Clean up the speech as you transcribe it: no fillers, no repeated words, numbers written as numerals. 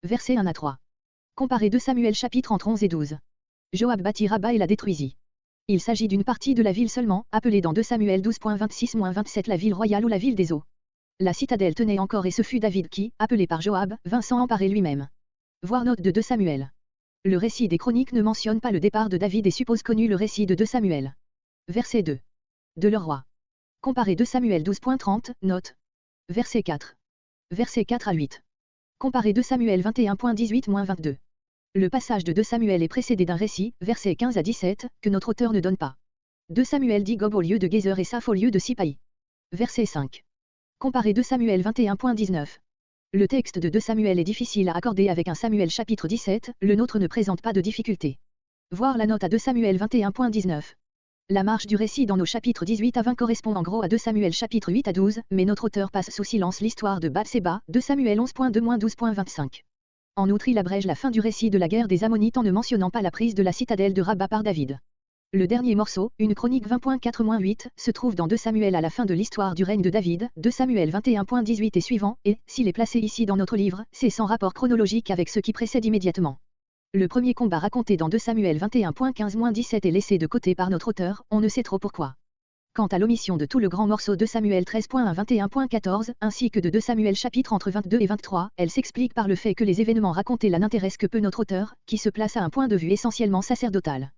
Versets 1 à 3. Comparez 2 Samuel chapitre entre 11 et 12. Joab bâtit Rabba et la détruisit. Il s'agit d'une partie de la ville seulement, appelée dans 2 Samuel 12.26-27 la ville royale ou la ville des eaux. La citadelle tenait encore et ce fut David qui, appelé par Joab, vint s'en emparer lui-même. Voir note de 2 Samuel. Le récit des chroniques ne mentionne pas le départ de David et suppose connu le récit de 2 Samuel. Verset 2. De leur roi. Comparez 2 Samuel 12.30, note. Verset 4. Verset 4 à 8. Comparez 2 Samuel 21.18-22. Le passage de 2 Samuel est précédé d'un récit, versets 15 à 17, que notre auteur ne donne pas. 2 Samuel dit Gob au lieu de Gézer et Saph au lieu de Sipaï. Verset 5. Comparez 2 Samuel 21.19. Le texte de 2 Samuel est difficile à accorder avec 1 Samuel chapitre 17, le nôtre ne présente pas de difficulté. Voir la note à 2 Samuel 21.19. La marche du récit dans nos chapitres 18 à 20 correspond en gros à 2 Samuel chapitre 8 à 12, mais notre auteur passe sous silence l'histoire de Bathséba, 2 Samuel 11.2-12.25. En outre, il abrège la fin du récit de la guerre des Ammonites en ne mentionnant pas la prise de la citadelle de Rabba par David. Le dernier morceau, une chronique 20.4-8, se trouve dans 2 Samuel à la fin de l'histoire du règne de David, 2 Samuel 21.18 et suivant, et, s'il est placé ici dans notre livre, c'est sans rapport chronologique avec ce qui précède immédiatement. Le premier combat raconté dans 2 Samuel 21.15-17 est laissé de côté par notre auteur, on ne sait trop pourquoi. Quant à l'omission de tout le grand morceau de Samuel 13.1-21.14, ainsi que de 2 Samuel chapitres entre 22 et 23, elle s'explique par le fait que les événements racontés là n'intéressent que peu notre auteur, qui se place à un point de vue essentiellement sacerdotal.